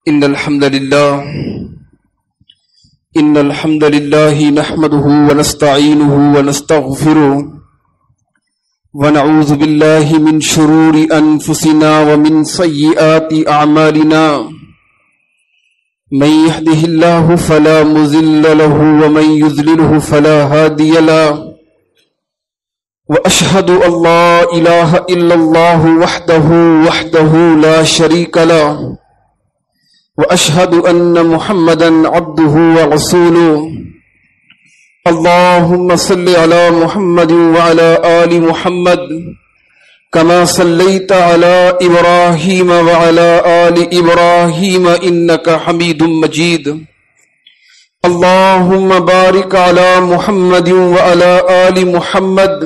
إن الحمد لله نحمده ونستعينه ونستغفره ونعوذ بالله من شرور أنفسنا ومن سيئات أعمالنا من يهده الله فلا مضل له ومن يضلله فلا هادي له وأشهد أن لا إله إلا الله وحده لا شريك له وأشهد أن محمدا عبده ورسوله اللهم صل على محمد وعلى آل محمد كما صليت على إبراهيم وعلى آل إبراهيم إنك حميد مجيد اللهم بارك على محمد وعلى آل محمد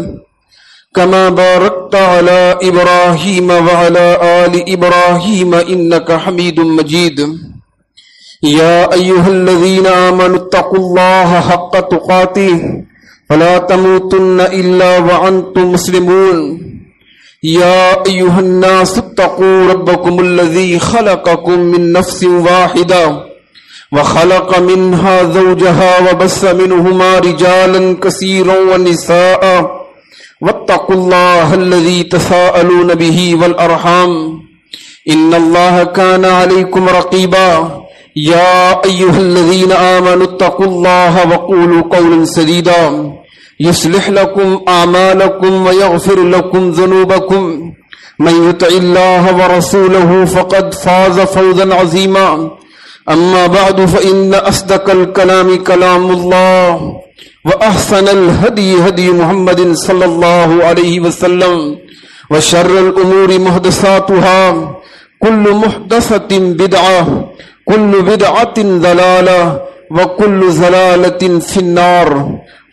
كما باركت على إبراهيم وعلى آل إبراهيم إنك حميد مجيد يا أيها الذين آمنوا اتقوا الله حق تقاته فلا تموتن إلا وأنتم مسلمون يا أيها الناس اتقوا ربكم الذي خلقكم من نفس واحدة وخلق منها زوجها وبث منهما رجالا كثيرا ونساء واتقوا الله الذي تساءلون به والأرحام إن الله كان عليكم رقيبا يا أيها الذين آمنوا اتقوا الله وقولوا قولا سديدا يصلح لكم أعمالكم ويغفر لكم ذنوبكم من يطع الله ورسوله فقد فاز فوزا عظيما أما بعد فإن أصدق الكلام كلام الله وأحسن الهدي هدي محمد صلى الله عليه وسلم وشر الأمور محدثاتها كل محدثة بدعة كل بدعة ضلالة وكل ضلالة في النار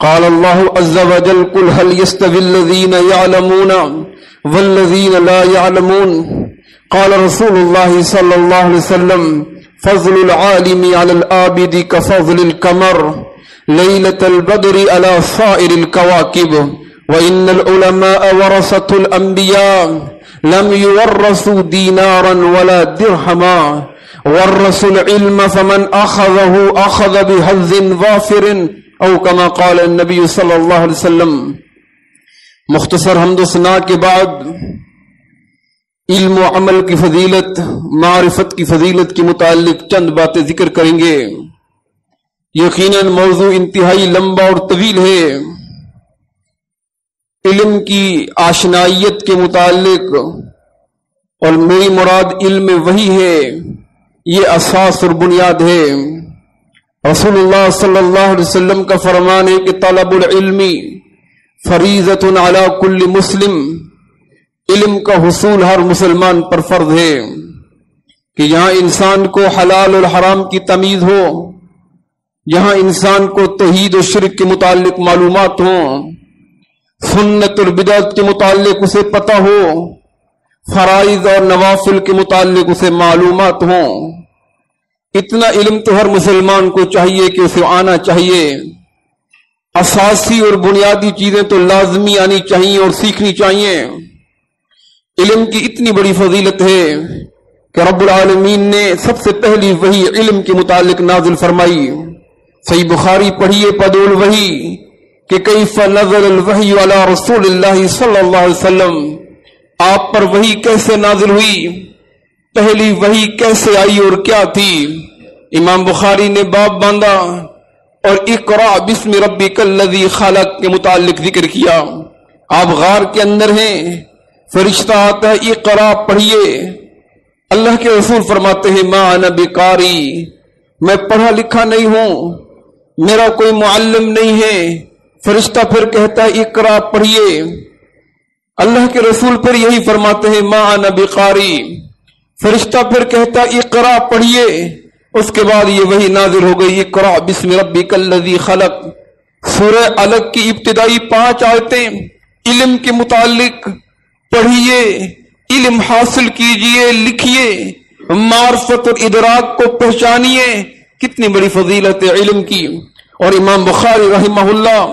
قال الله عز وجل قل هل يستوي الذين يعلمون والذين لا يعلمون قال رسول الله صلى الله عليه وسلم فضل العالم على العابد كفضل القمر ليلة البدر على سائر الكواكب وإن العلماء ورثة الأنبياء لم يورثوا دينارا ولا درهما ورثوا العلم فمن أخذه أخذ بحظ وافر أو كما قال النبي صلی اللہ علیہ وسلم۔ مختصر حمد و ثنا کے بعد علم و عمل کی فضیلت، معرفت کی فضیلت کے متعلق چند باتیں ذکر کریں گے۔ یقیناً موضوع انتہائی لمبا اور طویل ہے۔ علم کی آشنائیت کے متعلق، اور میری مراد علم وحی ہے، یہ اساس اور بنیاد ہے۔ رسول اللہ صلی اللہ علیہ وسلم کا فرمان ہے کہ طلب العلم فریضۃ علی کل مسلم، علم کا حصول ہر مسلمان پر فرض ہے کہ یہاں انسان کو حلال اور حرام کی تمیز ہو، یہاں انسان کو توحید و شرک کے متعلق معلومات ہوں، سنت اور بدعت کے متعلق اسے پتہ ہو، فرائض اور نوافل کے متعلق اسے معلومات ہوں۔ اتنا علم تو ہر مسلمان کو چاہیے کہ اسے آنا چاہیے۔ اساسی اور بنیادی چیزیں تو لازمی آنی چاہیے اور سیکھنی چاہیے۔ علم کی اتنی بڑی فضیلت ہے کہ رب العالمین نے سب سے پہلی وحی علم کے متعلق نازل فرمائی۔ صحیح بخاری پڑھیے پدول الوحی کہ کیف نزل الوحی علی رسول اللہ صلی اللہ علیہ وسلم، آپ پر وحی کیسے نازل ہوئی، پہلی وحی کیسے آئی اور کیا تھی۔ امام بخاری نے باب باندھا اور اقرأ بسم ربک الذی خلق کے متعلق ذکر کیا۔ آپ غار کے اندر ہیں، فرشتہ آتا ہے اقرأ پڑھیے، اللہ کے رسول فرماتے ہیں ما انا بقاری، میں پڑھا لکھا نہیں ہوں، میرا کوئی معلم نہیں ہے۔ فرشتہ پھر کہتا ہے اقرأ پڑھیے، اللہ کے رسول پھر یہی فرماتے ہیں ما انا بقاری، فرشتہ پھر کہتا اقرأ پڑھیے۔ اس کے بعد یہ وحی نازل ہو گئی اقرأ بسم ربک الذی خلق۔ سورہ علق کی ابتدائی 5 آیتیں علم کے متعلق، پڑھیے، علم حاصل کیجئے، لکھیے، معرفت اور ادراک کو پہچانیے۔ کتنی بڑی فضیلت ہے علم کی۔ اور امام بخاری رحمہ اللہ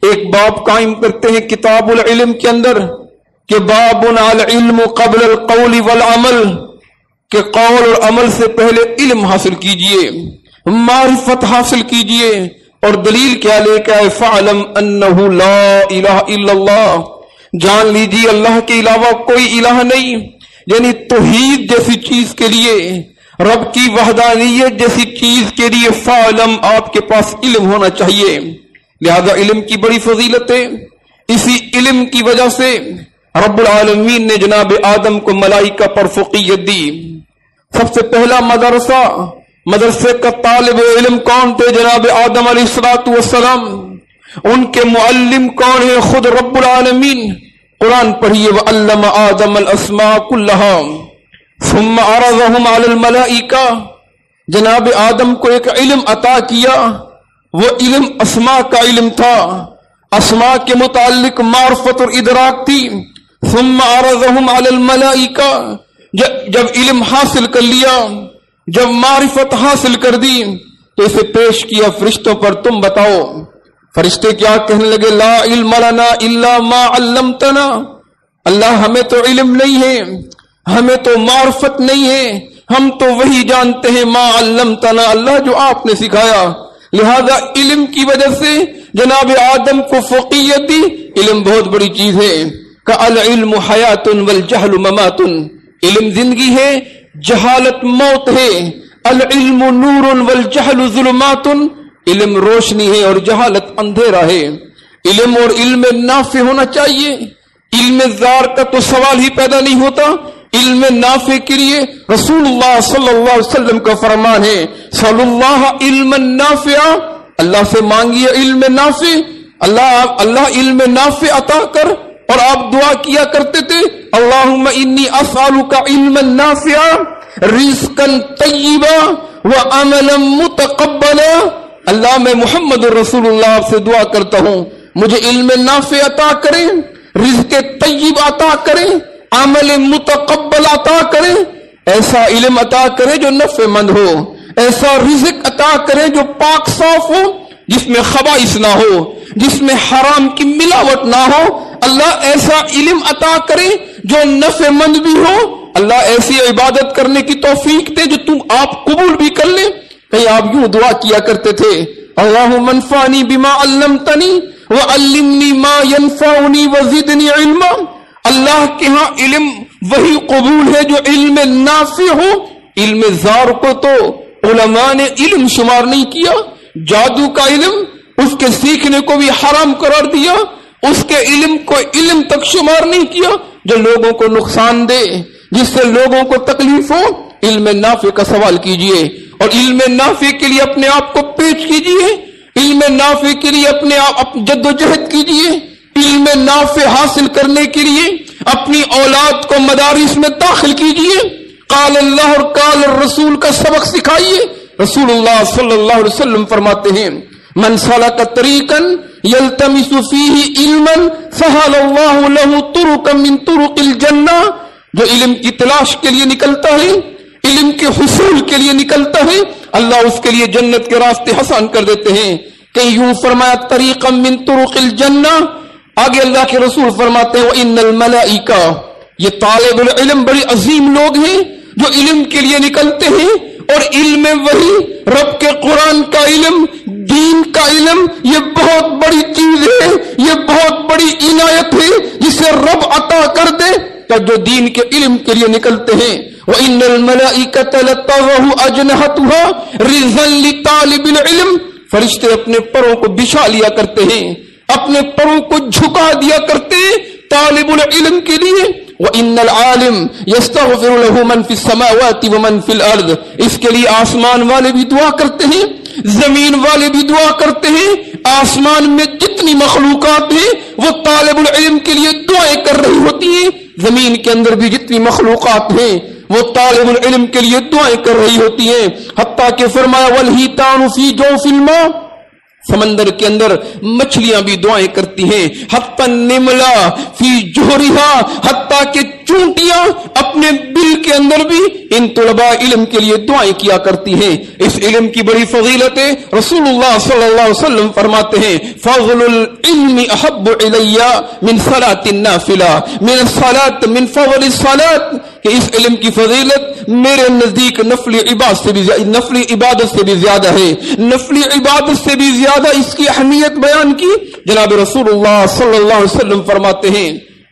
ایک باب قائم کرتے ہیں کتاب العلم کے اندر کہ باب العلم قبل القول والعمل، کہ قول اور عمل سے پہلے علم حاصل کیجئے، معرفت حاصل کیجئے، اور دلیل کیا لے کے آئے فَعْلَمْ أَنَّهُ لَا إِلَهَ إِلَّا اللَّهُ، جان لیجئے اللہ کے علاوہ کوئی الہ نہیں، یعنی توحید جیسی چیز کے لیے، رب کی وحدانیت جیسی چیز کے لیے فَعْلَمْ آپ کے پاس علم ہونا چاہیے۔ لہذا علم کی بڑی فضیلت ہے، اسی علم کی وجہ سے رب العالمین نے جناب آدم کو ملائکہ پر فوقیت دی۔ سب سے پہلا مدرسے کا طالب علم کون تھے؟ جناب آدم علیہ السلام۔ ان کے معلم کون ہیں؟ خود رب العالمین۔ قرآن پڑھیے وَعَلَّمَ آدَمَ الْأَسْمَاءَ كُلَّهَا ثُمَّ عَرَضَهُمْ عَلَى الْمَلَائِكَةِ، جناب آدم کو ایک علم عطا کیا، وہ علم اسماء کا علم تھا، اسماء کے متعلق معرفت اور ادراک تھی۔ ثم عرضهم على الملائکہ، جب علم حاصل کر لیا، جب معرفت حاصل کر دی تو اسے پیش کیا فرشتوں پر، تم بتاؤ۔ فرشتے کیا کہنے لگے؟ لا علم لنا الا ما علمتنا، اللہ ہمیں تو علم نہیں ہے، ہمیں تو معرفت نہیں ہے، ہم تو وہی جانتے ہیں ما علمتنا، اللہ جو آپ نے سکھایا۔ لہذا علم کی وجہ سے جناب آدم کو فوقیت دی۔ علم بہت بڑی چیز ہے، کہ العلم حیات والجہل ممات، علم زندگی ہے، جہالت موت ہے۔ العلم نور والجہل ظلمات، علم روشنی ہے اور جہالت اندھیرا ہے۔ علم اور علم نافع ہونا چاہیے، علم زار کا تو سوال ہی پیدا نہیں ہوتا۔ علم نافع کے لیے رسول اللہ صلی اللہ علیہ وسلم کا فرمان ہے صلی اللہ علم نافع، اللہ سے مانگیے علم نافع، اللہ علم نافع عطا کر۔ اور آپ دعا کیا کرتے تھے اللہم انی اسألک علما نافعا رزقا طیبا وعملا متقبلا، اللہ میں محمد رسول اللہ آپ سے دعا کرتا ہوں مجھے علم نافع عطا کریں، رزق طیب عطا کریں، عمل متقبل عطا کریں، ایسا علم عطا کرے جو نفع مند ہو، ایسا رزق عطا کرے جو پاک صاف ہو، جس میں خبائث نہ ہو، جس میں حرام کی ملاوٹ نہ ہو۔ اللہ ایسا علم عطا کرے جو نفع مند بھی ہو، اللہ ایسی عبادت کرنے کی توفیق دے جو تم آپ قبول بھی کر لیں۔ کہیں آپ یوں دعا کیا کرتے تھے اللہم انفعنی بما علمتنی وعلمنی ما ینفعنی وزدنی علما، اللہ کے ہاں علم وہی قبول ہے جو علم نافع ہو۔ علم زار کو تو علماء نے علم شمار نہیں کیا، جادو کا علم اس کے سیکھنے کو بھی حرام قرار دیا، اس کے علم کو علم تک شمار نہیں کیا جو لوگوں کو نقصان دے، جس سے لوگوں کو تکلیف ہو۔ علم نافع کا سوال کیجئے اور علم نافع کے لیے اپنے آپ کو پیش کیجئے، علم نافع کے لیے اپنے آپ جد و جہد کیجئے، علم نافع حاصل کرنے کے لیے اپنی اولاد کو مدارس میں داخل کیجئے، قال اللہ اور قال الرسول کا سبق سکھائیے۔ رسول اللہ صلی اللہ علیہ وسلم فرماتے ہیں من سلک طریقا یلتمس فیہ علما سہل اللہ لہ طرقا من طرق الجنہ، جو علم کی تلاش کے لیے نکلتا ہے، علم کے حصول کے لیے نکلتا ہے، اللہ اس کے لیے جنت کے راستے آسان کر دیتے ہیں۔ کہیں یوں فرمایا طریقا من طرق الجنہ، آگے اللہ کے رسول فرماتے ہیں وَإِنَّ الْمَلَائِكَةَ، یہ طالب العلم بڑی عظیم لوگ ہیں جو علم کے لیے نکلتے ہیں، اور علم وہی رب کے قرآن کا علم، دین کا علم، یہ بہت بڑی چیز ہے، یہ بہت بڑی عنایت ہے جسے رب عطا کر دے کہ جو دین کے علم کے لیے نکلتے ہیں۔ وَإِنَّ الْمَلَائِكَةَ لَتَضَعُ أَجْنِحَتَهَا رِزْقًا لِطَالِبِ الْعِلْمِ، فرشتے اپنے پروں کو بچھا لیا کرتے ہیں، اپنے پروں کو جھکا دیا کرتے ہیں طالب العلم کے لیے۔ وَإِنَّ الْعَالِمَ يَسْتَغْفِرُ لَهُ مَنْ فِي السَّمَاوَاتِ وَمَنْ فِي الْأَرْضِ، اس کے لیے آسمان والے بھی دعا کرتے ہیں، زمین والے بھی دعا کرتے ہیں، آسمان میں جتنی مخلوقات ہیں وہ طالب العلم کے لیے دعائیں کر رہی ہوتی ہیں، زمین کے اندر بھی جتنی مخلوقات ہیں وہ طالب العلم کے لیے دعائیں کر رہی ہوتی ہیں۔ حتیٰ کہ فرمایا وَالْحِيتَانُ فِي جَوْفِ الْمَاءِ، سمندر کے اندر مچھلیاں بھی دعائیں کرتی ہیں، حتی النملہ فی جوہرہا، حتیٰ کہ چونٹیاں اپنے بل کے اندر بھی ان طلباء علم کے لیے دعائیں کیا کرتی ہیں۔ اس علم کی بڑی فضیلت ہے، رسول اللہ صلی اللہ علیہ وسلم فرماتے ہیں فضل العلم احب الی من صلاۃ النافلہ، من الصلاۃ من فضل الصلاۃ، کہ اس علم کی فضیلت میرے نزدیک نفلی عبادت سے بھی زیادہ ہے. نفلی عبادت سے بھی زیادہ اس کی اہمیت بیان کی. جناب رسول اللہ صلی اللہ علیہ وسلم فرماتے ہیں،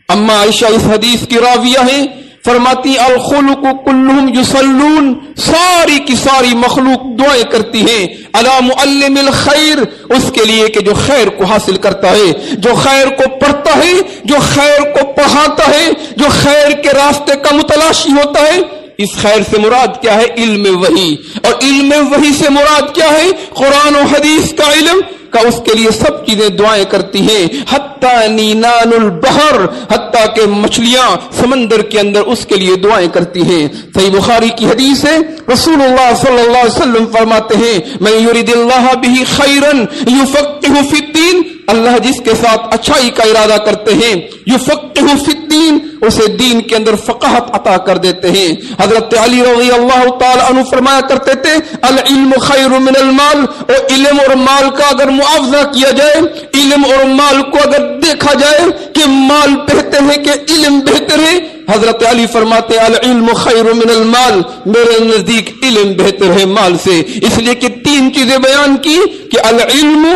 اما عائشہ اس حدیث کی راویہ ہیں، فرماتی الخلق کلہم یصلون، ساری کی ساری مخلوق دعائیں کرتی ہیں، علی معلم الخیر، اس کے لیے کہ جو خیر کو حاصل کرتا ہے، جو خیر کو پڑھتا ہے، جو خیر کو پڑھاتا ہے، جو خیر کے راستے کا متلاشی ہوتا ہے. اس خیر سے مراد کیا ہے؟ علم وحی. اور علم وحی سے مراد کیا ہے؟ قرآن و حدیث کا علم کا. اس کے لیے سب چیزیں دعائیں کرتی ہیں، حتیٰ نینان البحر، حتیٰ کہ مچھلیاں سمندر کے اندر اس کے لیے دعائیں کرتی ہیں. صحیح بخاری کی حدیث ہے، رسول اللہ صلی اللہ علیہ وسلم فرماتے ہیں، من یرید اللہ بہ خیرا یفقہہ فی الدین، اللہ جس کے ساتھ اچھائی کا ارادہ کرتے ہیں، یفقہہ فی الدین، اسے دین کے اندر فقاہت عطا کر دیتے ہیں. حضرت علی رضی اللہ تعالی عنہ فرمایا کرتے تھے، العلم خیر من المال، اور علم اور مال کا اگر معاوضہ کیا جائے، علم اور مال کو اگر دیکھا جائے کہ مال بہتر ہے کہ علم بہتر ہے، حضرت علی فرماتے العلم خیر من المال، میرے نزدیک علم بہتر ہے مال سے. اس لیے کہ تین چیزیں بیان کی کہ العلم،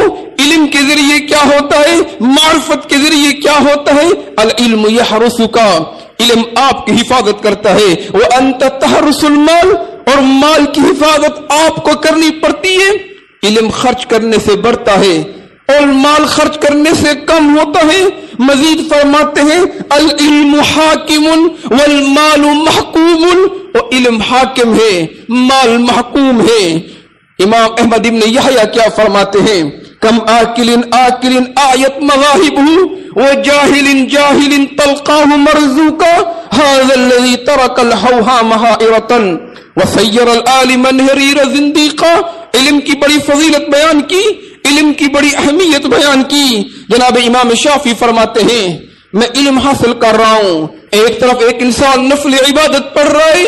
علم کے ذریعے کیا ہوتا ہے، معرفت کے ذریعے کیا ہوتا ہے. العلم یحرسک، علم آپ کی حفاظت کرتا ہے. وانت تحرس المال، اور مال کی حفاظت آپ کو کرنی پڑتی ہے. علم خرچ کرنے سے بڑھتا ہے اور مال خرچ کرنے سے کم ہوتا ہے. مزید فرماتے ہیں العلم حاکم والمال محکوم، اور علم حاکم ہے، مال محکوم ہے. امام احمد ابن یحییٰ کیا فرماتے ہیں، کم آکل آیت مذاہبہ وجاہل جاہل تلقاہ مرزوقا ھذا الذی ترک الحوہام حائرۃ وسیر العالم حریر زندیقا. علم کی بڑی فضیلت بیان کی، علم کی بڑی اہمیت بیان کی. جناب امام شافعی فرماتے ہیں، میں علم حاصل کر رہا ہوں، ایک طرف ایک انسان نفل عبادت پڑھ رہا ہے،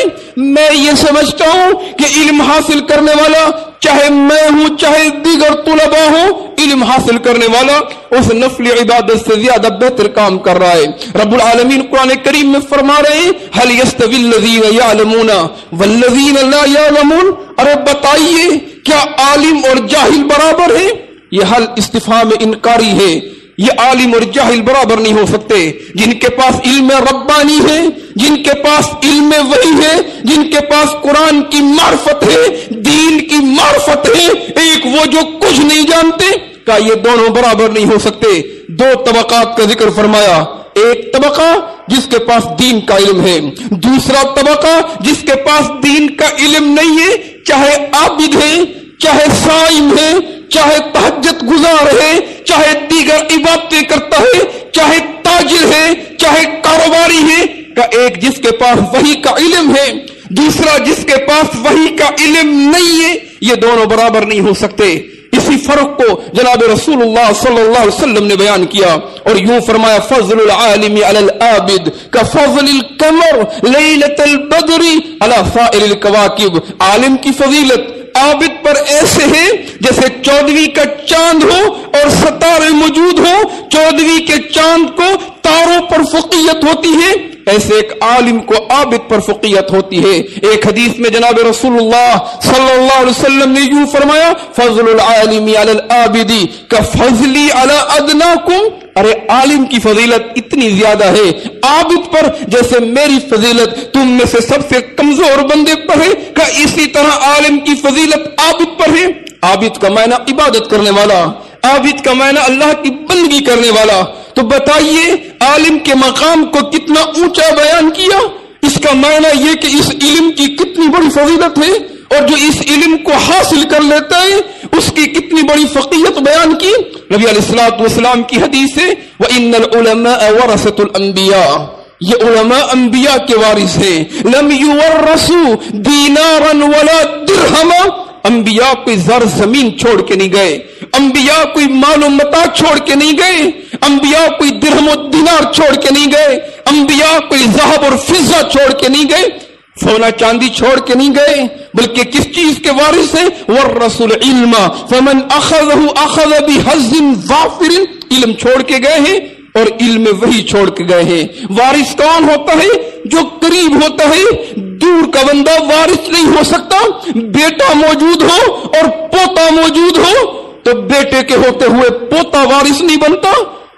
میں یہ سمجھتا ہوں کہ علم حاصل کرنے والا، چاہے میں ہوں چاہے دیگر طلباء ہوں، علم حاصل کرنے والا اس نفل عبادت سے زیادہ بہتر کام کر رہا ہے. رب العالمین قرآن کریم میں فرما رہے ہیں، هل يستوي الذين يعلمون والذين لا يعلمون، ارے بتائیے کیا عالم اور جاہل برابر ہیں؟ یہ حل استفہام انکاری ہے. یہ عالم اور جاہل برابر نہیں ہو سکتے. جن کے پاس علم ربانی ہے، جن کے پاس علم وحی ہے، جن کے پاس قرآن کی معرفت ہے، دین کی معرفت ہے، ایک وہ جو کچھ نہیں جانتے، کا یہ دونوں برابر نہیں ہو سکتے. دو طبقات کا ذکر فرمایا، ایک طبقہ جس کے پاس دین کا علم ہے، دوسرا طبقہ جس کے پاس دین کا علم نہیں ہے، چاہے عابد ہے، چاہے صائم ہے، چاہے تہجد گزار ہے، چاہے دیگر عبادتیں کرتا ہے، چاہے تاجر ہے، چاہے کاروباری ہے. کا ایک جس کے پاس وحی کا علم ہے، دوسرا جس کے پاس وحی کا علم نہیں ہے، یہ دونوں برابر نہیں ہو سکتے. اسی فرق کو جناب رسول اللہ صلی اللہ علیہ وسلم نے بیان کیا اور یوں فرمایا، فضل العالم علی العابد کفضل القمر لیلۃ البدر علی سائر الکواکب. عالم کی فضیلت عابد پر ایسے ہے جیسے 14ویں کا چاند ہو اور ستارے موجود ہو. 14ویں کے چاند کو تاروں پر فقیت ہوتی ہے، ایسے ایک عالم کو عابد پر فقیت ہوتی ہے. ایک حدیث میں جناب رسول اللہ صلی اللہ علیہ وسلم نے یوں فرمایا، فضل العالم علی العابد کفضلی علی ادناکم. ارے عالم کی فضیلت اتنی زیادہ ہے عابد پر جیسے میری فضیلت تم میں سے سب سے کمزور بندے پر ہے، کہ اسی طرح عالم کی فضیلت عابد پر ہے. عابد کا معنی عبادت کرنے والا، عابد کا معنی اللہ کی بندگی کرنے والا. تو بتائیے عالم کے مقام کو کتنا اونچا بیان کیا. اس کا معنی یہ کہ اس علم کی کتنی بڑی فضیلت ہے، اور جو اس علم کو حاصل کر لیتا ہے اس کی کتنی بڑی فقیت بیان کی. نبی علیہ الصلوۃ والسلام کی حدیث ہے، وَإِنَّ الْعُلَمَاءَ وَرَثَةُ الْأَنْبِيَاءِ، یہ علماء انبیاء کے وارث ہیں. لَمْ يُوَرَّثُوا دِينَارًا وَلَا دِرْهَمًا، انبیاء کوئی زر زمین چھوڑ کے نہیں گئے، انبیاء کوئی مال و متاع چھوڑ کے نہیں گئے، انبیاء کوئی درہم و دینار چھوڑ کے نہیں گئے، انبیاء کوئی ذہب اور فضہ چھوڑ کے نہیں گئے، سونا چاندی چھوڑ کے نہیں گئے، بلکہ کس چیز کے وارث ہیں؟ وَالرَّسُولُ عِلْمًا فَمَنْ أَخَذَهُ أَخَذَ بِحَظٍّ وَافِرٍ. علم چھوڑ کے گئے ہیں اور علم وہی چھوڑ کے گئے ہیں۔ وارث کون ہوتا ہے؟ جو قریب ہوتا ہے، دور کا بندہ وارث نہیں ہو سکتا۔ بیٹا موجود ہو اور پوتا موجود ہو تو بیٹے کے ہوتے ہوئے پوتا وارث نہیں بنتا۔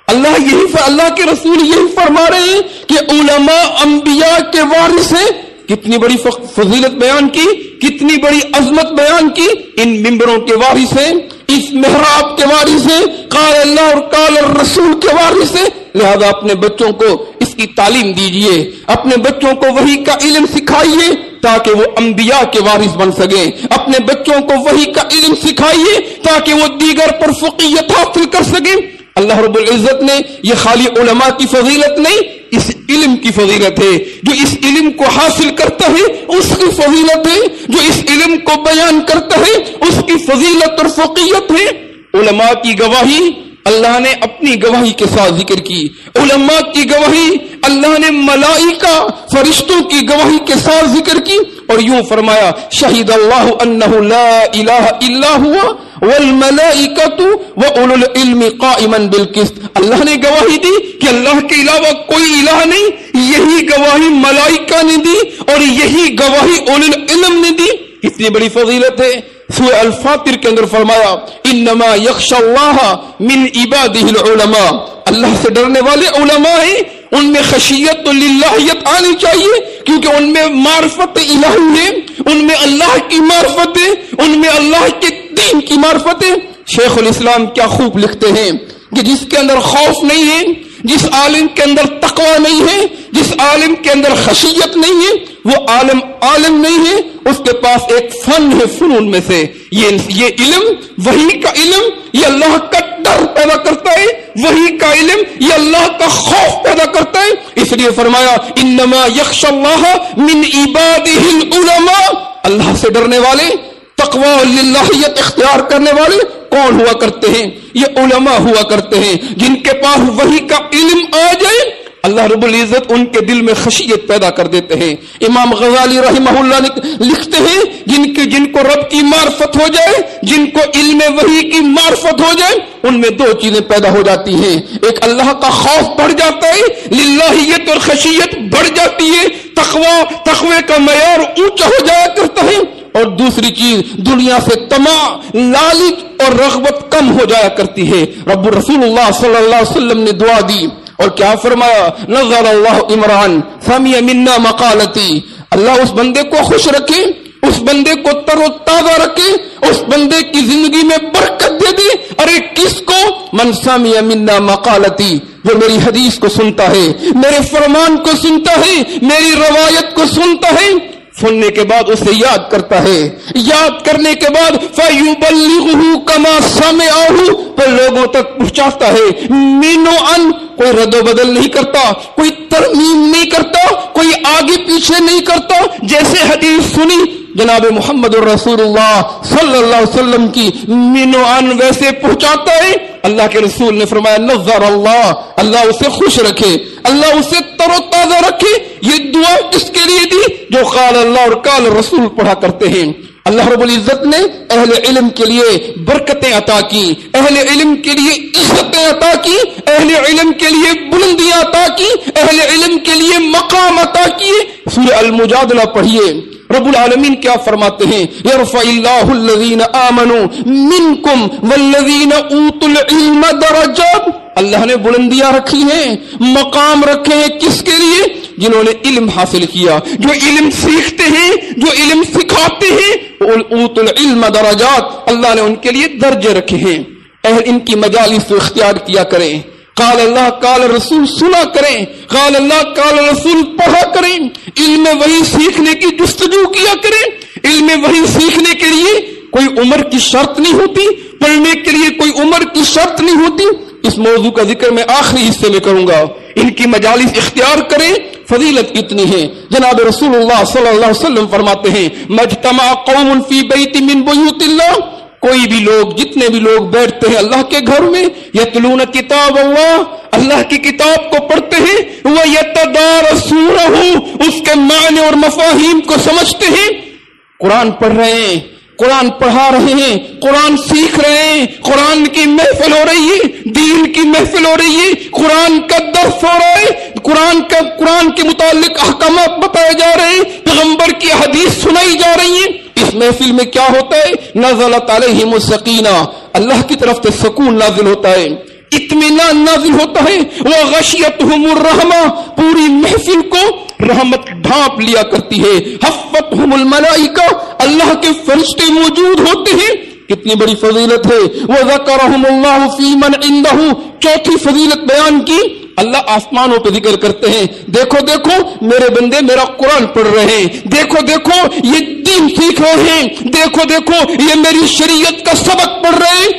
اللہ کے رسول یہی فرما رہے ہیں کہ علماء انبیاء کے وارث ہیں۔ کتنی بڑی فضیلت بیان کی، کتنی بڑی عظمت بیان کی۔ ان ممبروں کے وارث ہیں، اس محراب کے وارث ہیں، قال اللہ اور قال الرسول کے وارث ہیں۔ لہذا اپنے بچوں کو اس کی تعلیم دیجئے، اپنے بچوں کو وحی کا علم سکھائیے تاکہ وہ انبیاء کے وارث بن سکیں۔ اپنے بچوں کو وحی کا علم سکھائیے تاکہ وہ دیگر پر فقیہت حاصل کر سکیں۔ اللہ رب العزت نے یہ خالی علماء کی فضیلت نہیں، اس علم کی فضیلت ہے۔ جو اس علم کو حاصل کرتا ہے اس کی فضیلت ہے، جو اس علم کو بیان کرتا ہے اس کی فضیلت اور فقیہت ہے۔ علماء کی گواہی اللہ نے اپنی گواہی کے ساتھ ذکر کی، علماء کی گواہی اللہ نے ملائکہ فرشتوں کی گواہی کے ساتھ ذکر کی، اور یوں فرمایا شہید اللہ انہ لا الہ الا ہوا والملائکۃ واولو العلم قائما بالقسط۔ اللہ نے گواہی دی کہ اللہ کے علاوہ کوئی الہ نہیں، یہی گواہی ملائکہ نے دی اور یہی گواہی اولو العلم نے دی۔ اتنی بڑی فضیلت ہے۔ سورہ الفاتر کے اندر فرمایا انما یخشى اللہ من عبادہ العلماء، اللہ سے ڈرنے والے علماء ہیں۔ ان میں خشیت و للہیت آنی چاہیے کیونکہ ان میں معرفت الہی ہے، ان میں اللہ کی معرفت ہے، ان میں اللہ کے دین کی معرفت ہے۔ شیخ الاسلام کیا خوب لکھتے ہیں کہ جس کے اندر خوف نہیں ہے، جس عالم کے اندر تقوی نہیں ہے، جس عالم کے اندر خشیت نہیں ہے، وہ عالم نہیں ہے، اس کے پاس ایک فن ہے فنون میں سے۔ یہ علم، وحی کا علم، یہ اللہ کا ڈر پیدا کرتا ہے، وحی کا علم یہ اللہ کا خوف پیدا کرتا ہے۔ اس لیے فرمایا انما یخشى اللہ من عبادہ العلماء، اللہ سے ڈرنے والے، تقوی و للہیت اختیار کرنے والے کون ہوا کرتے ہیں؟ یہ علماء ہوا کرتے ہیں جن کے پاس وحی کا علم آ جائے اللہ رب العزت ان کے دل میں خشیت پیدا کر دیتے ہیں۔ امام غزالی رحمہ اللہ لکھتے ہیں جن کو رب کی معرفت ہو جائے، جن کو علم وحی کی معرفت ہو جائے، ان میں دو چیزیں پیدا ہو جاتی ہیں، ایک اللہ کا خوف بڑھ جاتا ہے، للہیت اور خشیت بڑھ جاتی ہے، تقوی کا معیار اونچا ہو جایا کرتا ہے، اور دوسری چیز دنیا سے طمع، لالچ اور رغبت کم ہو جایا کرتی ہے۔ رب رسول اللہ صلی اللہ علیہ وسلم نے دعا دی اور کیا فرمایا؟ نظر اللہ عمران سمع منا مقالتی، اللہ اس بندے کو خوش رکھے، اس بندے کو تر و تازہ رکھے، اس بندے کی زندگی میں برکت دے دے۔ ارے کس کو؟ من سمع منا مقالتی، جو میری حدیث کو سنتا ہے، میرے فرمان کو سنتا ہے، میری روایت کو سنتا ہے، سننے کے بعد اسے یاد کرتا ہے، یاد کرنے کے بعد فَيُبَلِّغُهُ كَمَا سَمِعَهُ، پھر لوگوں تک پہنچاتا ہے، مینو ان، کوئی رد و بدل نہیں کرتا، کوئی ترمیم نہیں کرتا، کوئی آگے پیچھے نہیں کرتا، جیسے حدیث سنی جناب محمد رسول اللہ صلی اللہ علیہ وسلم کی مینو ان ویسے پہنچاتا ہے۔ اللہ کے رسول نے فرمایا نظر اللہ اسے خوش رکھے، اللہ اسے تر و تازہ رکھے۔ یہ دعا کس کے لیے دی؟ جو قال اللہ اور قال رسول پڑھا کرتے ہیں۔ اللہ رب العزت نے اہل علم کے لیے برکتیں عطا کی، اہل علم کے لیے عزتیں عطا کی، اہل علم کے لیے بلندیاں عطا کی، اہل علم کے لیے مقام عطا کیے۔ سورہ المجادلہ پڑھیے، رب العالمین کیا فرماتے ہیں؟ یرفع اللہ الذین آمنوا منکم والذین اوتوا العلم درجات، اللہ نے بلندیاں رکھی ہیں، مقام رکھے ہیں، کس کے لیے؟ جنہوں نے علم حاصل کیا، جو علم سیکھتے ہیں، جو علم سکھاتے ہیں، اوتوا العلم درجات، اللہ نے ان کے لیے درجے رکھے ہیں۔ ان کی مجالس کو اختیار کیا کریں، قال اللہ قال رسول سنا کریں، قال اللہ قال رسول پڑھا کریں، علم وحی سیکھنے کی جستجو کیا کریں۔ علم وحی سیکھنے کے لیے کوئی عمر کی شرط نہیں ہوتی، پڑھنے کے لیے کوئی عمر کی شرط نہیں ہوتی۔ اس موضوع کا ذکر میں آخری حصے میں کروں گا۔ ان کی مجالس اختیار کریں، فضیلت کتنی ہے۔ جناب رسول اللہ صلی اللہ علیہ وسلم فرماتے ہیں مجتمع قوم فی بیت من بیوت اللہ، کوئی بھی لوگ، جتنے بھی لوگ بیٹھتے ہیں اللہ کے گھر میں، یتلون کتاب اللہ کی کتاب کو پڑھتے ہیں، وَيَتَدَارَسُونَهُ، اس کے معنی اور مفاہیم کو سمجھتے ہیں۔ قرآن پڑھ رہے ہیں، قرآن پڑھا رہے ہیں، قرآن سیکھ رہے ہیں، قرآن کی محفل ہو رہی ہے، دین کی محفل ہو رہی ہے، قرآن کا درس ہو رہا ہے، قرآن کے متعلق احکامات بتائے جا رہے ہیں، پیغمبر کی حدیث سنائی جا رہی ہیں، اس محفل میں کیا ہوتا ہے؟ نزلت علیہم السکینہ، اللہ کی طرف سے سکون نازل ہوتا ہے، اطمینان نازل ہوتا ہے، وغشیتہم الرحمہ، پوری محفل کو رحمت ڈھانپ لیا کرتی ہے، حفتہم الملائکہ، اللہ کے فرشتے موجود ہوتے ہیں، کتنی بڑی فضیلت ہے، وذکرہم اللہ فی من عندہ، چوتھی فضیلت بیان کی، اللہ آسمانوں پہ ذکر کرتے ہیں، دیکھو دیکھو میرے بندے میرا قرآن پڑھ رہے ہیں، دیکھو دیکھو یہ دین سیکھ رہے ہیں، دیکھو دیکھو یہ میری شریعت کا سبق پڑھ رہے ہیں،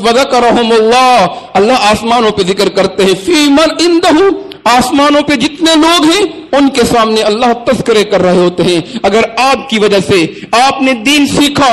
وذکرہم اللہ، اللہ آسمانوں پہ ذکر کرتے ہیں، فی من عندہ، آسمانوں پہ جتنے لوگ ہیں ان کے سامنے اللہ تذکرے کر رہے ہوتے ہیں۔ اگر آپ کی وجہ سے آپ نے دین سیکھا،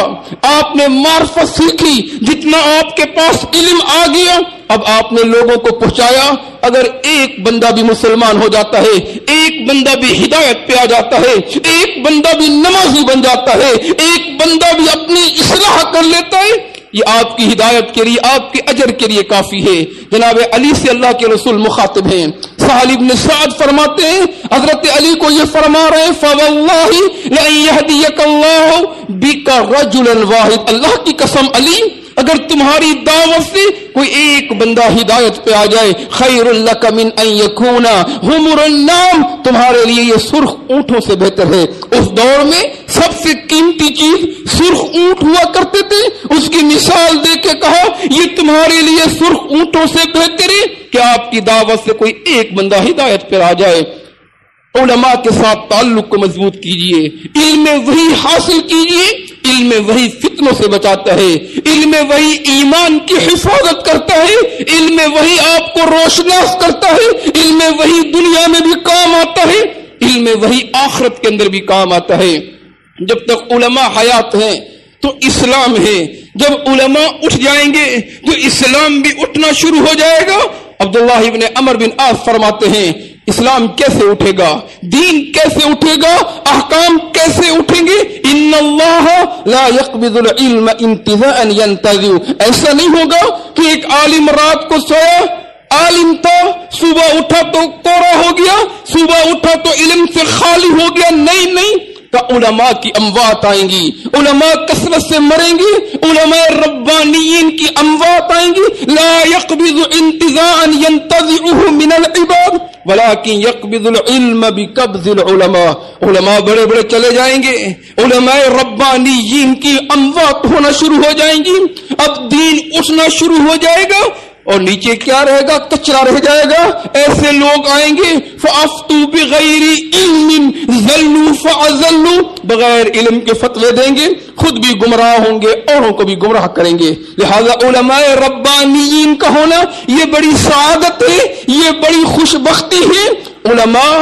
آپ نے معرفت سیکھی، جتنا آپ کے پاس علم آ گیا، اب آپ نے لوگوں کو پہنچایا، اگر ایک بندہ بھی مسلمان ہو جاتا ہے، ایک بندہ بھی ہدایت پہ آ جاتا ہے، ایک بندہ بھی نمازی بن جاتا ہے، ایک بندہ بھی اپنی اصلاح کر لیتا ہے، یہ آپ کی ہدایت کے لیے، آپ کے اجر کے لیے کافی ہے۔ جناب علی سے اللہ کے رسول مخاطب ہیں، سہل بن سعد فرماتے ہیں، حضرت علی کو یہ فرما رہے ہیں، فواللہ لئن یہدیک اللہ بک رجلا واحد، اللہ کی قسم علی اگر تمہاری دعوت سے کوئی ایک بندہ ہدایت پہ آ جائے، خیر لک من ان یکون حمر النعم، تمہارے لیے یہ سرخ اونٹوں سے بہتر ہے۔ اس دور میں سب سے قیمتی چیز سرخ اونٹ ہوا کرتے تھے، اس کی مثال دے کے کہا یہ تمہارے لیے سرخ اونٹوں سے بہتر ہے کہ آپ کی دعوت سے کوئی ایک بندہ ہدایت پہ آ جائے۔ علماء کے ساتھ تعلق کو مضبوط کیجئے، علم وحی حاصل کیجئے، علم وحی فتنوں سے بچاتا ہے، علم وحی ایمان کی حفاظت کرتا ہے، علم وحی آپ کو روشناس کرتا ہے، علم وحی دنیا میں بھی کام آتا ہے، علم وحی آخرت کے اندر بھی کام آتا ہے۔ جب تک علماء حیات ہیں تو اسلام ہے، جب علماء اٹھ جائیں گے تو اسلام بھی اٹھنا شروع ہو جائے گا۔ عبداللہ ابن عمر بن عاص فرماتے ہیں، اسلام کیسے اٹھے گا، دین کیسے اٹھے گا، احکام کیسے اٹھیں گے؟ ان اللہ لا يقبض العلم انتزاعا ينتزع، ایسا نہیں ہوگا کہ ایک عالم رات کو سویا، عالم تھا، صبح اٹھا تو کوڑا ہو گیا، صبح اٹھا تو علم سے خالی ہو گیا، نہیں نہیں، کہ علماء کی اموات آئیں گی، علماء کثرت سے مریں گی، علماء ربانیین کی اموات آئیں گی، لا يقبض انتزاعا ينتزعه من العباد ولكن يقبض العلم بقبض العلماء، علماء بڑے بڑے چلے جائیں گے، علماء ربانیین کی اموات ہونا شروع ہو جائیں گی، اب دین اٹھنا شروع ہو جائے گا، اور نیچے کیا رہے گا؟ کچرا رہ جائے گا۔ ایسے لوگ آئیں گے، فَأَفْتُوا بِغَيْرِ عِلْمٍ ذَلُّوا فَأَضَلُّوا، بغیر علم کے فتوے دیں گے، خود بھی گمراہ ہوں گے، اوروں کو بھی گمراہ کریں گے۔ لہذا علماء ربانیین کا ہونا یہ بڑی سعادت ہے، یہ بڑی خوش بختی ہے۔ علماء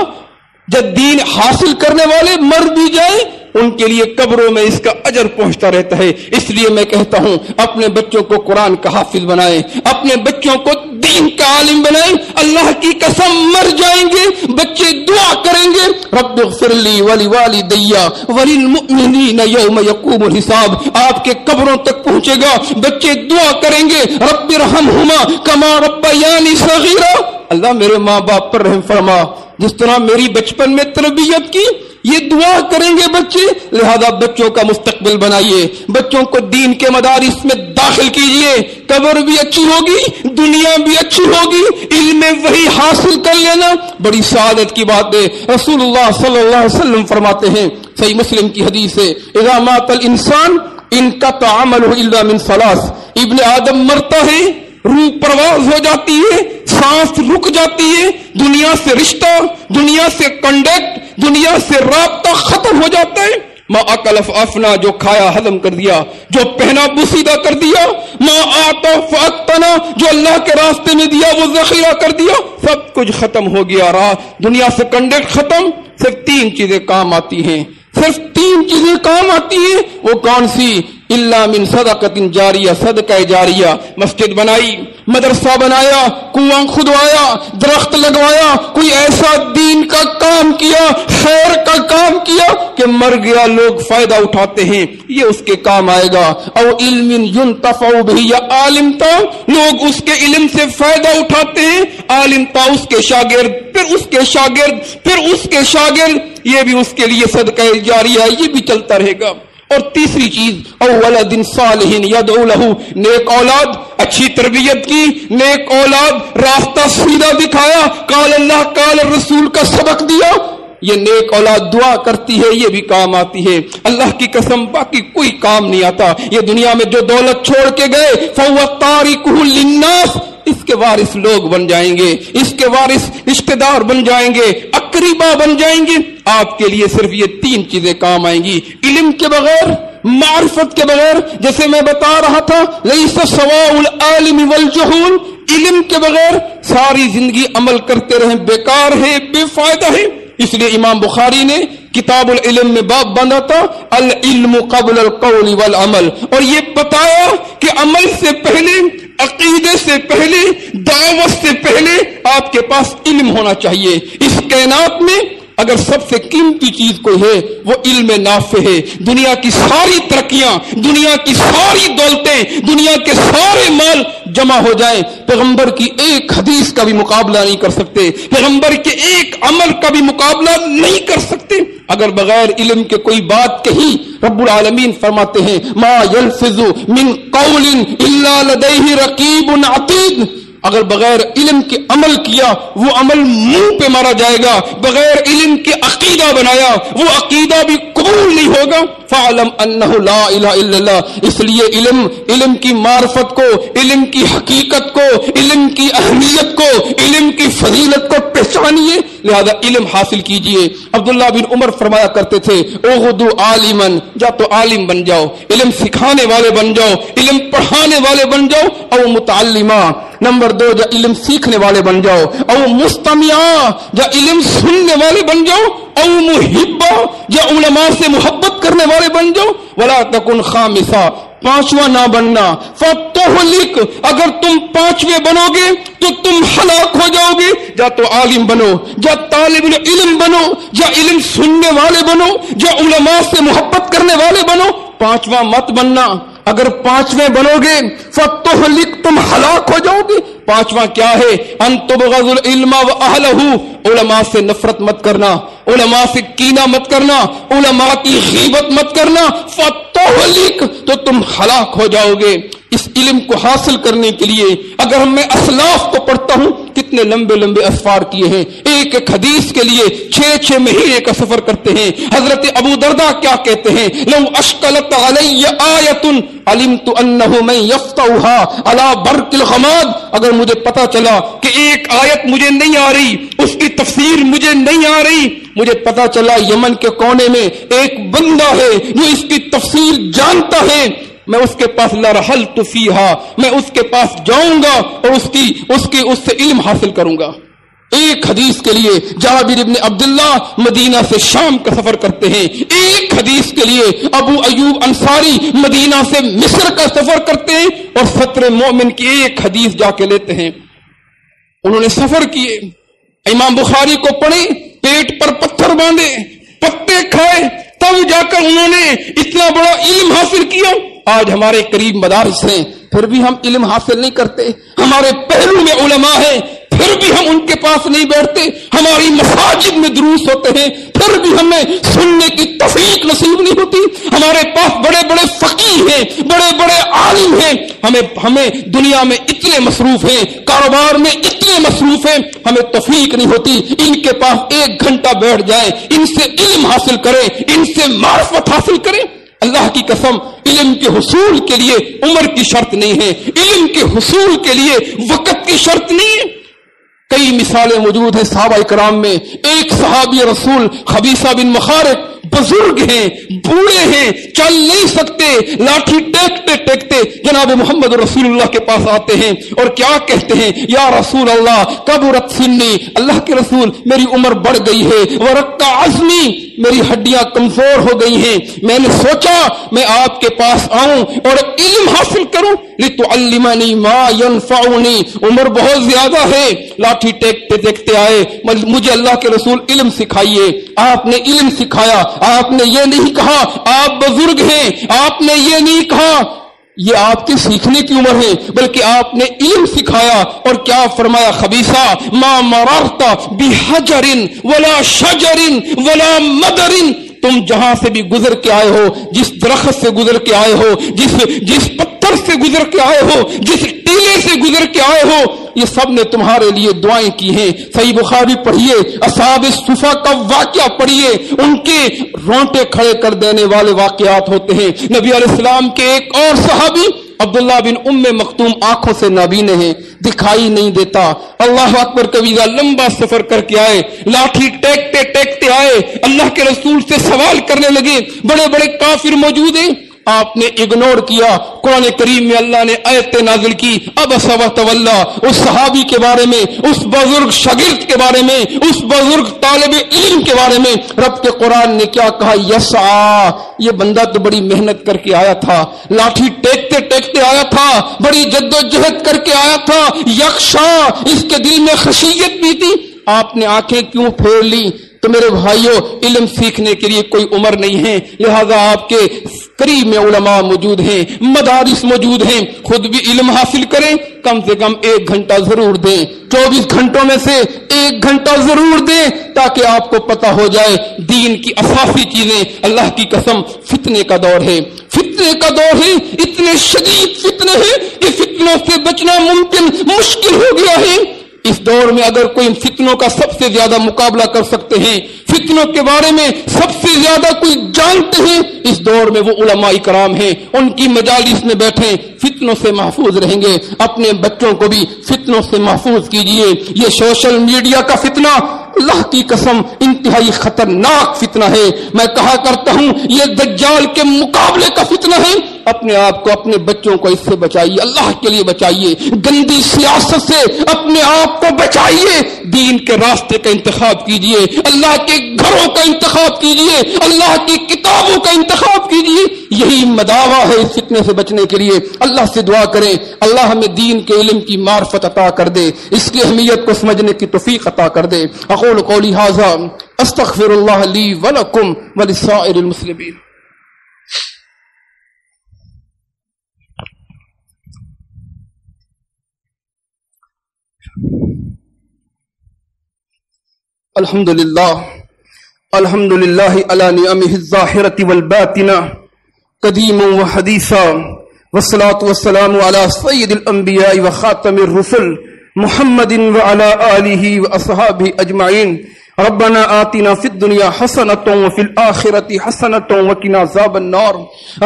جب دین حاصل کرنے والے مر بھی جائیں ان کے لیے قبروں میں اس کا اجر پہنچتا رہتا ہے۔ اس لیے میں کہتا ہوں اپنے بچوں کو قرآن کا حافظ بنائیں، اپنے بچوں کو دین کا عالم بنائیں، اللہ کی قسم مر جائیں گے بچے دعا کریں گے، رب اغفر لی ولوالدی وللمؤمنین یوم یقوم الحساب، آپ کے قبروں تک پہنچے گا، بچے دعا کریں گے، رب ارحمہما کما ربیانی صغیرا، اللہ میرے ماں باپ پر رحم فرما جس طرح میری بچپن میں تربیت کی، یہ دعا کریں گے بچے۔ لہذا بچوں کا مستقبل بنائیے، بچوں کو دین کے مدارس میں داخل کیجئے، قبر بھی اچھی ہوگی، دنیا بھی اچھی ہوگی، علم وحی حاصل کر لینا بڑی سعادت کی بات ہے۔ رسول اللہ صلی اللہ علیہ وسلم فرماتے ہیں، صحیح مسلم کی حدیث ہے، اذا مات الانسان انقطع عمله الا من ثلاث، ابن آدم مرتا ہے، روح پرواز ہو جاتی ہے، سانس رک جاتی ہے، دنیا سے رشتہ، دنیا سے کانٹیکٹ، دنیا سے رابطہ ختم ہو جاتا ہے۔ ما اکل فافنا، جو کھایا ہضم کر دیا، جو پہنا بوسیدہ کر دیا، ما آتا فاقتنا، جو اللہ کے راستے میں دیا وہ ذخیرہ کر دیا، سب کچھ ختم ہو گیا، دنیا سے کانٹیکٹ ختم۔ صرف تین چیزیں کام آتی ہیں، صرف تین چیزیں کام آتی ہیں، وہ کون سی؟ الا من صدقۃ جاریہ، صدقہ جاریہ، مسجد بنائی، مدرسہ بنایا, کنواں کھدوایا, درخت لگوایا, کوئی ایسا دین کا کام کیا, خیر کا کام کیا کہ مر گیا لوگ فائدہ اٹھاتے ہیں, یہ اس کے کام آئے گا. او علم ينتفع به, یا عالم تھا لوگ اس کے علم سے فائدہ اٹھاتے ہیں, عالم تھا اس کے شاگرد, پھر اس کے شاگرد, پھر اس کے شاگرد, یہ بھی اس کے لیے صدقہ جاریہ ہے, یہ بھی چلتا رہے گا. اور تیسری چیز, او ولد صالح یدعو له, نیک اولاد, اچھی تربیت کی, نیک اولاد, راستہ سیدھا دکھایا, قال اللہ قال الرسول کا سبق دیا, یہ نیک اولاد دعا کرتی ہے, یہ بھی کام آتی ہے. اللہ کی قسم باقی کوئی کام نہیں آتا. یہ دنیا میں جو دولت چھوڑ کے گئے, فهو تاركه للناس, اس کے وارث لوگ بن جائیں گے, اس کے وارث رشتہ دار بن جائیں گے, اقربا بن جائیں گے. آپ کے لیے صرف یہ تین چیزیں کام آئیں گی, علم کے بغیر, معرفت کے بغیر, جیسے میں بتا رہا تھا, لیس سواء العالم والجہول, علم کے بغیر ساری زندگی عمل کرتے رہیں بیکار ہے, بے فائدہ ہے. اس لیے امام بخاری نے کتاب العلم میں باب باندھا تھا, العلم قبل القول والعمل, اور یہ بتایا کہ عمل سے پہلے, عقیدے سے پہلے, دعوت سے پہلے آپ کے پاس علم ہونا چاہیے. اس کائنات میں اگر سب سے قیمتی چیز کوئی ہے وہ علم نافع ہے. دنیا کی ساری ترقیاں, دنیا کی ساری دولتیں, دنیا کے سارے مال جمع ہو جائیں, پیغمبر کی ایک حدیث کا بھی مقابلہ نہیں کر سکتے, پیغمبر کے ایک عمل کا بھی مقابلہ نہیں کر سکتے. اگر بغیر علم کے کوئی بات کہی, رب العالمین فرماتے ہیں ما یلفظ من قول الا لدیہ رقیب عتید, اگر بغیر علم کے عمل کیا وہ عمل منہ پہ مارا جائے گا, بغیر علم کے عقیدہ بنایا وہ عقیدہ بھی قبول نہیں ہوگا. فعلم انہ لا الہ الا اللہ, اس لیے علم کی معرفت کو, علم کی حقیقت کو, علم کی اہمیت کو, علم کی فضیلت کو پہچانیے, لہذا علم حاصل کیجئے. عبداللہ بن عمر فرمایا کرتے تھے, اغدو عالما, جا تو عالم بن جاؤ, علم سکھانے والے بن جاؤ, علم پڑھانے والے بن جاؤ. او متعلما, نمبر 2 جا علم سیکھنے والے بن جاؤ. او مستمعا, جا علم سننے والے بن جاؤ. او محبا, جا علماء سے محبت کرنے والے بن جاؤ. ولا تکن خامسا, پانچواں نہ بننا. فتہلک, اگر تم پانچویں بنو گے تو تم ہلاک ہو جاؤ گے. جا تو عالم بنو, جا طالب علم بنو, جا علم سننے والے بنو, جا علماء سے محبت کرنے والے بنو, پانچواں مت بننا. اگر پانچویں بنو گے فتہلک, تم ہلاک ہو جاؤ گے. پانچواں کیا ہے, ان تبغض العلم واہلہ, علماء سے نفرت مت کرنا, علماء سے کینہ مت کرنا, علماء کی غیبت مت کرنا. فتہلک, تو تم ہلاک ہو جاؤ گے. اس علم کو حاصل کرنے کے لیے اگر میں اسلاف کو پڑھتا ہوں, کتنے لمبے لمبے اسفار کیے ہیں, ایک ایک حدیث کے لیے 6 مہینے کا سفر کرتے ہیں. حضرت ابو درداء کیا کہتے ہیں, لو اشکلت علی آیۃ علمت انہ من یفتحها علی برق الغماد, اگر مجھے پتا چلا کہ ایک آیت مجھے نہیں آ رہی, اس کی تفسیر مجھے نہیں آ رہی, مجھے پتا چلا یمن کے کونے میں ایک بندہ ہے جو اس کی تفسیر جانتا ہے, میں اس کے پاس لرحلت فیہا, میں اس کے پاس جاؤں گا اور اس سے علم حاصل کروں گا. ایک حدیث کے لیے جابر ابن عبداللہ مدینہ سے شام کا سفر کرتے ہیں, ایک حدیث کے لیے ابو ایوب انصاری مدینہ سے مصر کا سفر کرتے ہیں, اور سطر مومن کی ایک حدیث جا کے لیتے ہیں. انہوں نے سفر کیے, امام بخاری کو پڑھے, پیٹ پر پتھر باندھے, پتے کھائے, تب جا کر انہوں نے اتنا بڑا علم حاصل کیا. آج ہمارے قریب مدارس ہیں, پھر بھی ہم علم حاصل نہیں کرتے. ہمارے پہلو میں علماء ہیں, پھر بھی ہم ان کے پاس نہیں بیٹھتے. ہماری مساجد میں دروس ہوتے ہیں, پھر بھی ہمیں سننے کی توفیق نصیب نہیں ہوتی. ہمارے پاس بڑے بڑے فقیہ ہیں, بڑے بڑے عالم ہیں, ہمیں دنیا میں اتنے مصروف ہیں, کاروبار میں اتنے مصروف ہیں, ہمیں توفیق نہیں ہوتی. ان کے پاس 1 گھنٹہ بیٹھ جائیں, ان سے علم حاصل کریں, ان سے معرفت حاصل کریں. اللہ کی قسم, علم کے حصول کے لیے عمر کی شرط نہیں ہے, علم کے حصول کے لیے وقت کی شرط نہیں ہے. کئی مثالیں موجود ہیں صحابہ کرام میں. ایک صحابی رسول خبیثہ بن مخارق, بزرگ ہیں, بوڑھے ہیں, چل نہیں سکتے, لاٹھی ٹیکتے ٹیکتے جناب محمد رسول اللہ کے پاس آتے ہیں اور کیا کہتے ہیں, یا رسول اللہ کبرت سنی, اللہ کے رسول میری عمر بڑھ گئی ہے, ورقہ عزمی, میری ہڈیاں کمزور ہو گئی ہیں، میں نے سوچا میں آپ کے پاس آؤں اور علم حاصل کروں، لتعلمنی ما ينفعنی، عمر بہت زیادہ ہے، لاٹھی ٹیکتے ٹیکتے آئے، مجھے اللہ کے رسول علم سکھائیے۔ آپ نے علم سکھایا، آپ نے یہ نہیں کہا آپ بزرگ ہیں، آپ نے یہ نہیں کہا یہ آپ کے سیکھنے کی عمر ہے، بلکہ آپ نے علم سکھایا۔ اور کیا فرمایا؟ خبیثہ ما مررت بحجر ولا شجر ولا مدر، تم جہاں سے بھی گزر کے آئے ہو، جس درخت سے گزر کے آئے ہو، جس پتھر سے گزر کے آئے ہو، جس ٹیلے سے گزر کے آئے ہو، یہ سب نے تمہارے لیے دعائیں کی ہیں۔ صحیح بخاری پڑھیے، اصحاب صفا کا واقعہ پڑھیے، ان کے رونٹے کھڑے کر دینے والے واقعات ہوتے ہیں۔ نبی علیہ السلام کے ایک اور صحابی عبداللہ بن ام مکتوم آنکھوں سے نابینے ہیں، دکھائی نہیں دیتا، اللہ اکبر کبیرہ، لمبا سفر کر کے آئے، لاٹھی ٹیکتے ٹیکتے آئے، اللہ کے رسول سے سوال کرنے لگے، بڑے بڑے کافر موجود ہیں، آپ نے اگنور کیا۔ قرآن کریم میں اللہ نے آیت نازل کی، عبس وتولی، اس صحابی کے بارے میں، اس بزرگ شاگرد کے بارے میں، اس بزرگ طالب علم کے بارے میں رب کے قرآن نے کیا کہا؟ یسعا، یہ بندہ تو بڑی محنت کر کے آیا تھا، لاٹھی ٹیکتے ٹیکتے آیا تھا، بڑی جدوجہد کر کے آیا تھا، یخشا، اس کے دل میں خشیت بھی تھی، آپ نے آنکھیں کیوں پھیر لی؟ تو میرے بھائیوں، علم سیکھنے کے لیے کوئی عمر نہیں ہے، لہذا آپ کے قریب میں علماء موجود ہیں، مدارس موجود ہیں، خود بھی علم حاصل کریں، کم سے کم 1 گھنٹہ ضرور دیں، 24 گھنٹوں میں سے 1 گھنٹہ ضرور دیں، تاکہ آپ کو پتہ ہو جائے دین کی اساسی چیزیں۔ اللہ کی قسم، فتنے کا دور ہے، فتنے کا دور ہے، اتنے شدید فتنے ہیں کہ فتنوں سے بچنا مشکل ہو گیا ہے۔ اس دور میں اگر کوئی فتنوں کا سب سے زیادہ مقابلہ کر سکتے ہیں، فتنوں کے بارے میں سب سے زیادہ کوئی جانتے ہیں، اس دور میں وہ علماء کرام ہیں، ان کی مجالس میں بیٹھیں، فتنوں سے محفوظ رہیں گے۔ اپنے بچوں کو بھی فتنوں سے محفوظ کیجئے۔ یہ سوشل میڈیا کا فتنہ اللہ کی قسم انتہائی خطرناک فتنہ ہے، میں کہا کرتا ہوں یہ دجال کے مقابلے کا فتنہ ہے۔ اپنے آپ کو، اپنے بچوں کو اس سے بچائیے، اللہ کے لیے بچائیے، گندی سیاست سے اپنے آپ کو بچائیے، دین کے راستے کا انتخاب کیجئے، اللہ کے گھروں کا انتخاب کیجئے، اللہ کی کتابوں کا انتخاب کیجئے، یہی مداوا ہے اس فتنے سے بچنے کے لیے۔ اللہ سے دعا کریں اللہ ہمیں دین کے علم کی معرفت عطا کر دے، اس کی اہمیت کو سمجھنے کی توفیق عطا کر دے۔ اقول قولی ھذا استغفر اللہ لی ولکم ولسائر المسلمین۔ الحمد للہ علی نعمہ الظاہرۃ والباطنہ قدیما وحدیثا والصلاة والسلام علی سید الانبیاء وخاتم الرسل محمد وعلى آلہ واصحابہ اجمعین۔ ربنا آتنا فی الدنیا حسنۃ وفی الآخرۃ حسنۃ وقنا عذاب النار۔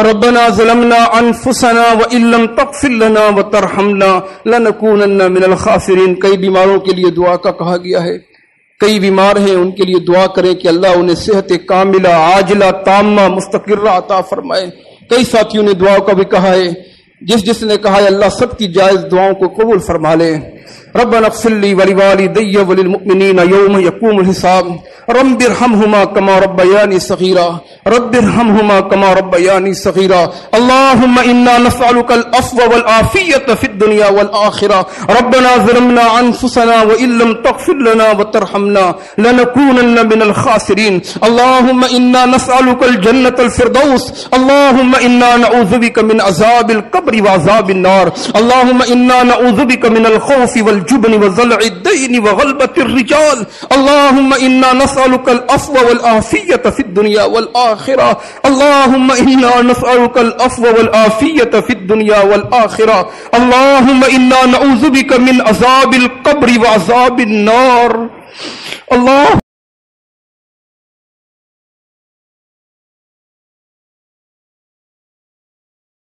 ربنا ظلمنا انفسنا وان لم تغفر لنا وترحمنا لنکونن من الخاسرین۔ کئی بیماروں کے لیے دعا کا کہا گیا ہے، کئی بیمار ہیں ان کے لیے دعا کریں کہ اللہ انہیں صحت کاملہ عاجلہ تامہ مستقرہ عطا فرمائے۔ کئی ساتھیوں نے دعا کا بھی کہا ہے، جس نے کہا ہے اللہ سب کی جائز دعاؤں کو قبول فرما لے۔ ربنا اغفر لي ولوالدي وللمؤمنين يوم يقوم الحساب رب ارحمهما كما ربياني صغيرا رب ارحمهما كما ربياني صغيرا اللهم إنا نسألك العفو والعافية في الدنيا والآخرة ربنا ظلمنا أنفسنا وإن لم تغفر لنا وترحمنا لنكونن من الخاسرين اللهم إنا نسألك الجنة الفردوس اللهم إنا نعوذ بك من عذاب القبر وعذاب النار اللهم إنا نعوذ بك من الخوف والجبن وضلع الدين وغلبة الرجال اللهم إنا نسألك العفو والعافية في الدنيا والآخرة اللهم إنا نسألك العفو والعافية في الدنيا والآخرة اللهم إنا نعوذ بك من عذاب القبر وعذاب النار الله